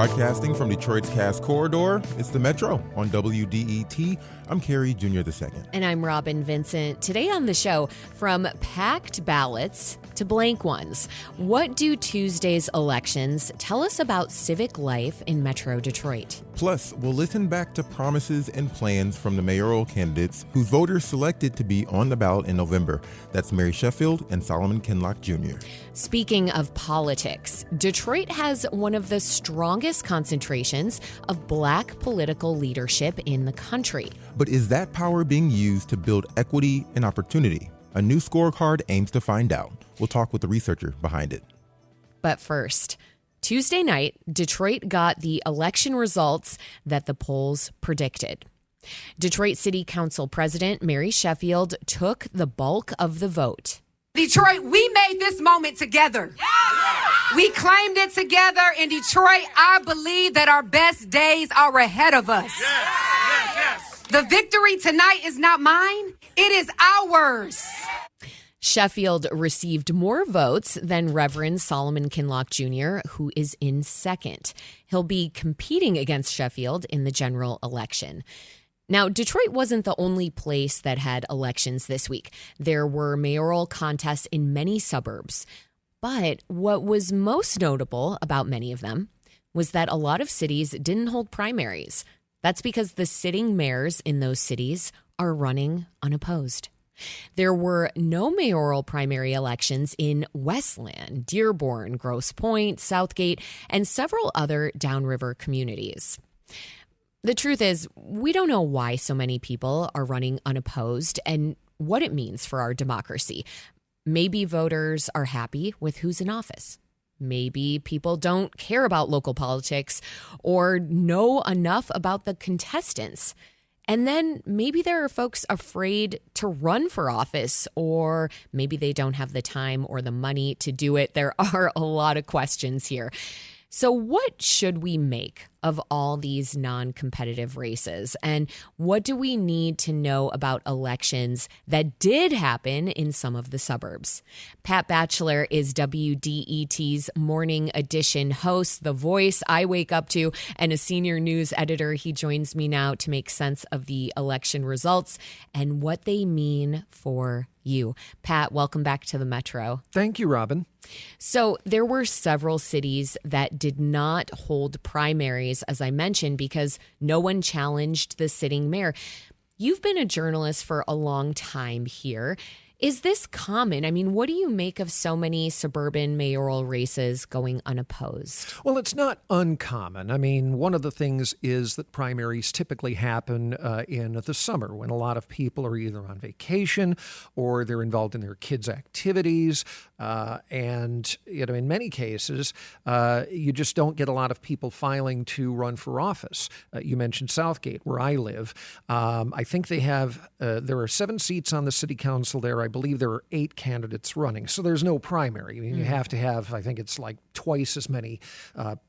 Broadcasting from Detroit's Cass Corridor, it's the Metro on WDET. I'm Kerry Jr. II. And I'm Robyn Vincent. Today on the show, from packed ballots to blank ones, what do Tuesday's elections tell us about civic life in Metro Detroit? Plus, we'll listen back to promises and plans from the mayoral candidates whose voters selected to be on the ballot in November. That's Mary Sheffield and Solomon Kinloch Jr. Speaking of politics, Detroit has one of the strongest concentrations of Black political leadership in the country. But is that power being used to build equity and opportunity? A new scorecard aims to find out. We'll talk with the researcher behind it. But first, Tuesday night, Detroit got the election results that the polls predicted. Detroit City Council President Mary Sheffield took the bulk of the vote. Detroit, we made this moment together. We claimed it together. In Detroit, I believe that our best days are ahead of us. The victory tonight is not mine. It is ours. Sheffield received more votes than Reverend Solomon Kinloch Jr., who is in second. He'll be competing against Sheffield in the general election. Now, Detroit wasn't the only place that had elections this week. There were mayoral contests in many suburbs. But what was most notable about many of them was that a lot of cities didn't hold primaries. That's because the sitting mayors in those cities are running unopposed. There were no mayoral primary elections in Westland, Dearborn, Grosse Pointe, Southgate, and several other downriver communities. The truth is, we don't know why so many people are running unopposed and what it means for our democracy. Maybe voters are happy with who's in office. Maybe people don't care about local politics or know enough about the contestants. And then maybe there are folks afraid to run for office, or maybe they don't have the time or the money to do it. There are a lot of questions here. So what should we make of all these non-competitive races? And what do we need to know about elections that did happen in some of the suburbs? Pat Batcheller is WDET's Morning Edition host, the voice I wake up to, and a senior news editor. He joins me now to make sense of the election results and what they mean for you. Pat, welcome back to the Metro. Thank you, Robyn. So there were several cities that did not hold primaries, as I mentioned, because no one challenged the sitting mayor. You've been a journalist for a long time here. Is this common? I mean, what do you make of so many suburban mayoral races going unopposed? Well, it's not uncommon. I mean, one of the things is that primaries typically happen in the summer when a lot of people are either on vacation or they're involved in their kids' activities. And, in many cases, you just don't get a lot of people filing to run for office. You mentioned Southgate, where I live. I think there are 7 seats on the city council there. I believe there are 8 candidates running. So there's no primary. I mean, you have to have, I think it's like twice as many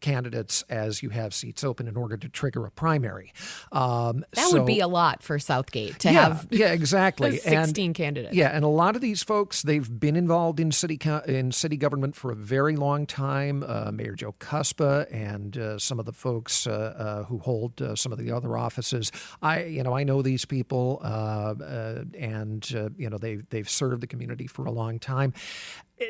candidates as you have seats open in order to trigger a primary. That would be a lot for Southgate to have exactly. 16 candidates. Yeah, and a lot of these folks, they've been involved in city government for a very long time. Mayor Joe Cuspa and some of the folks who hold some of the other offices. I know these people, and they've served the community for a long time.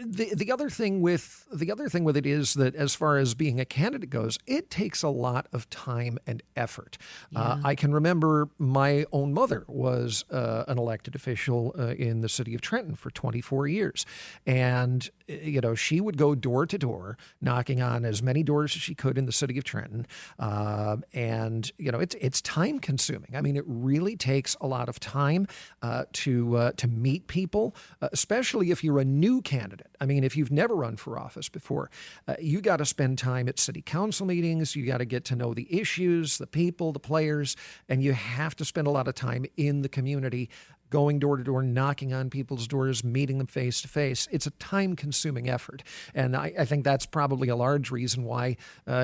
The other thing with it is that as far as being a candidate goes, it takes a lot of time and effort. Yeah. I can remember my own mother was an elected official in the city of Trenton for 24 years. And, she would go door to door, knocking on as many doors as she could in the city of Trenton. And it's time consuming. I mean, it really takes a lot of time to meet people, especially if you're a new candidate. I mean, if you've never run for office before, you got to spend time at city council meetings. You got to get to know the issues, the people, the players, and you have to spend a lot of time in the community going door to door, knocking on people's doors, meeting them face to face. It's a time-consuming effort. And I think that's probably a large reason why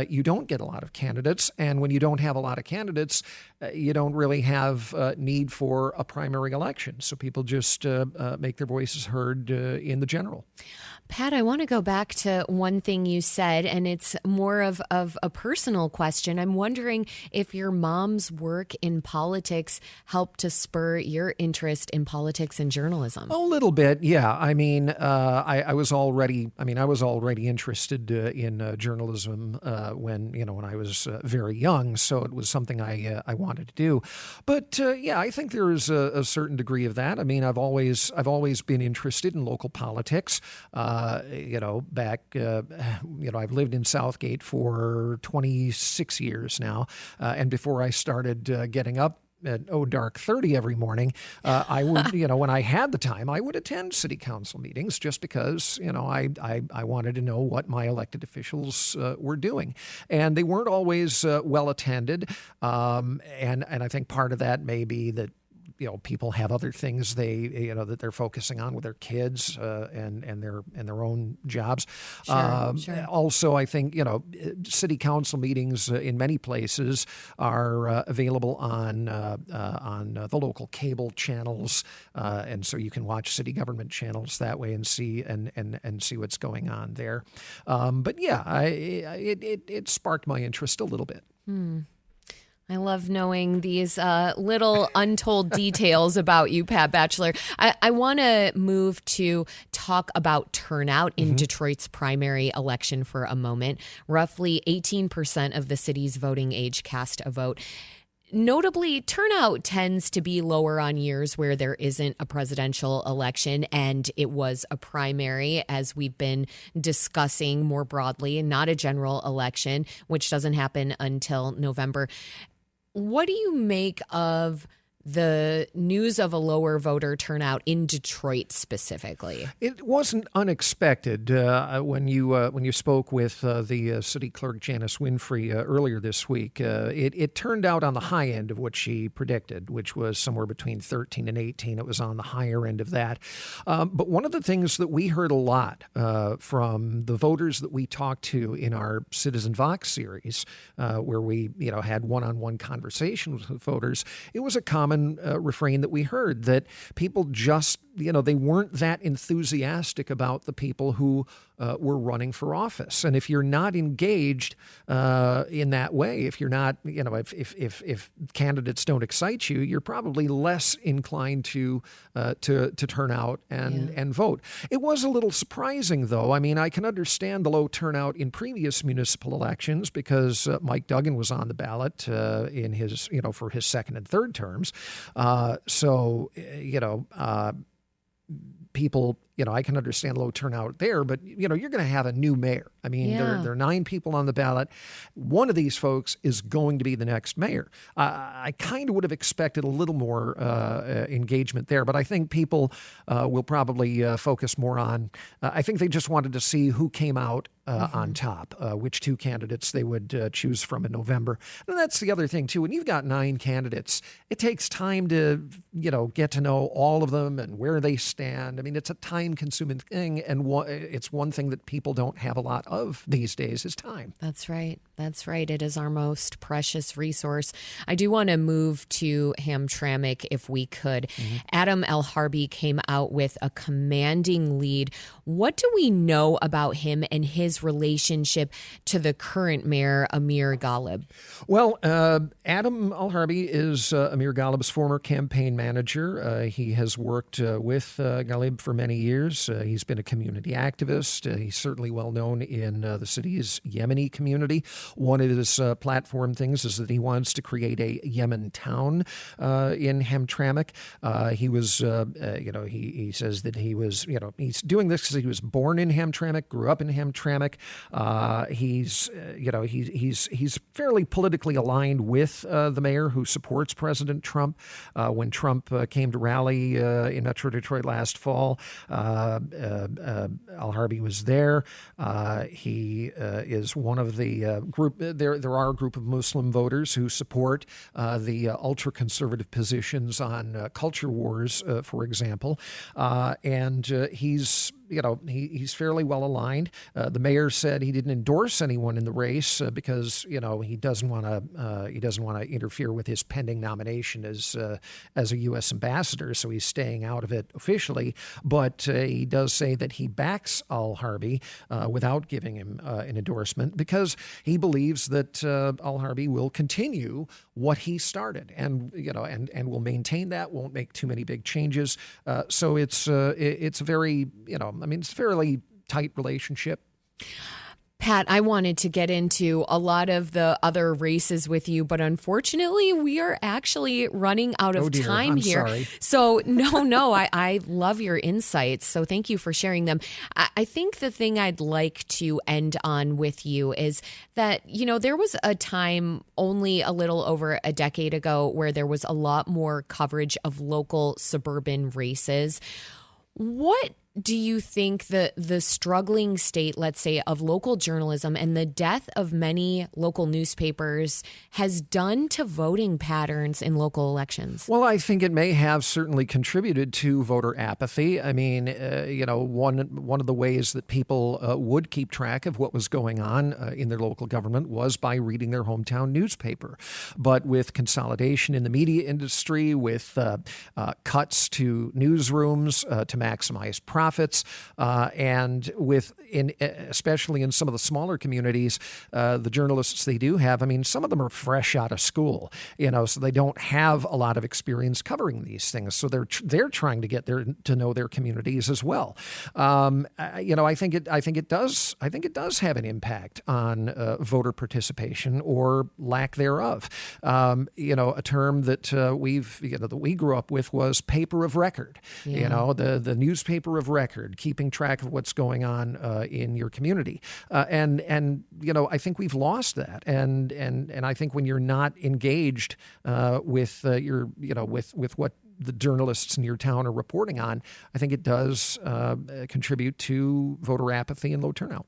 you don't get a lot of candidates. And when you don't have a lot of candidates, you don't really have need for a primary election. So people just make their voices heard in the general. Pat, I want to go back to one thing you said, and it's more of a personal question. I'm wondering if your mom's work in politics helped to spur your interest in politics and journalism. A little bit, yeah. I mean, I was already interested in journalism when I was very young, so it was something I wanted to do. But yeah, I think there is a certain degree of that. I mean, I've always been interested in local politics. I've lived in Southgate for 26 years now. And before I started getting up at dark 30 every morning, I would, when I had the time, I would attend city council meetings just because, I wanted to know what my elected officials were doing. And they weren't always well attended. And I think part of that may be that people have other things that they're focusing on with their kids and their own jobs. Sure. Also, I think city council meetings in many places are available on the local cable channels, and so you can watch city government channels that way and see see what's going on there. But yeah, it sparked my interest a little bit. I love knowing these little untold details about you, Pat Batcheller. I want to move to talk about turnout in Detroit's primary election for a moment. Roughly 18% of the city's voting age cast a vote. Notably, turnout tends to be lower on years where there isn't a presidential election and it was a primary, as we've been discussing more broadly, not a general election, which doesn't happen until November. What do you make of the news of a lower voter turnout in Detroit specifically? It wasn't unexpected when you spoke with the city clerk Janice Winfrey earlier this week. It turned out on the high end of what she predicted, which was somewhere between 13 and 18. It was on the higher end of that. But one of the things that we heard a lot from the voters that we talked to in our Citizen Vox series, where we had one-on-one conversations with voters, it was a common refrain that we heard, that people just, they weren't that enthusiastic about the people who were running for office. And if you're not engaged in that way, if you're not, if candidates don't excite you, you're probably less inclined to turn out and vote. It was a little surprising, though. I mean, I can understand the low turnout in previous municipal elections because Mike Duggan was on the ballot in his, for his second and third terms. People, I can understand low turnout there, but, you're going to have a new mayor. I mean, there are 9 people on the ballot. One of these folks is going to be the next mayor. I kind of would have expected a little more engagement there, but I think people will probably focus more on, I think they just wanted to see who came out on top, which 2 candidates they would choose from in November. And that's the other thing, too. When you've got 9 candidates, it takes time to, get to know all of them and where they stand. I mean, it's a time-consuming thing, and it's one thing that people don't have a lot of these days is time. That's right. That's right. It is our most precious resource. I do want to move to Hamtramck if we could. Adam El Harby came out with a commanding lead. What do we know about him and his relationship to the current mayor, Amir Ghalib? Well, Adam El Harby is Amir Ghalib's former campaign manager. He has worked with Ghalib for many years. He's been a community activist. He's certainly well known in the city's Yemeni community. One of his platform things is that he wants to create a Yemen town in Hamtramck. He was, he says that he was, he's doing this because he was born in Hamtramck, grew up in Hamtramck. He's fairly politically aligned with the mayor who supports President Trump. When Trump came to rally in Metro Detroit last fall, El Harby was there. He is one of the there are a group of Muslim voters who support the ultra-conservative positions on culture wars, for example, and he's fairly well aligned. The mayor said he didn't endorse anyone in the race because he doesn't want to interfere with his pending nomination as a U.S. ambassador, so he's staying out of it officially. But he does say that he backs al-Harbi without giving him an endorsement because he believes that al-Harbi will continue what he started and will maintain that, won't make too many big changes. So it's a very it's a fairly tight relationship. Pat, I wanted to get into a lot of the other races with you, but unfortunately, we are actually running out of time here. Sorry. So, no, I love your insights. So thank you for sharing them. I think the thing I'd like to end on with you is that, there was a time only a little over a decade ago where there was a lot more coverage of local suburban races. What do you think the struggling state, let's say, of local journalism and the death of many local newspapers has done to voting patterns in local elections? Well, I think it may have certainly contributed to voter apathy. I mean, one of the ways that people would keep track of what was going on in their local government was by reading their hometown newspaper. But with consolidation in the media industry, with cuts to newsrooms to maximize profits, and especially in some of the smaller communities, the journalists they do have, some of them are fresh out of school, so they don't have a lot of experience covering these things. So they're trying to get to know their communities as well. I think it does have an impact on voter participation or lack thereof. A term that we grew up with was paper of record. Yeah. The newspaper of record, keeping track of what's going on in your community, and I think we've lost that, and I think when you're not engaged with with what the journalists in your town are reporting on, I think it does contribute to voter apathy and low turnout.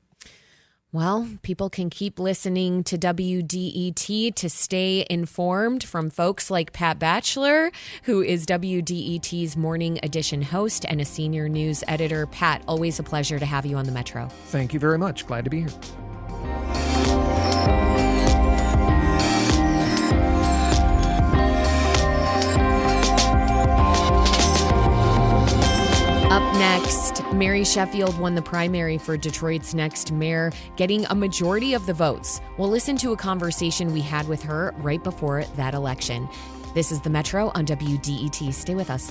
Well, people can keep listening to WDET to stay informed from folks like Pat Batcheller, who is WDET's Morning Edition host and a senior news editor. Pat, always a pleasure to have you on the Metro. Thank you very much. Glad to be here. Up next, Mary Sheffield won the primary for Detroit's next mayor, getting a majority of the votes. We'll listen to a conversation we had with her right before that election. This is the Metro on WDET. Stay with us.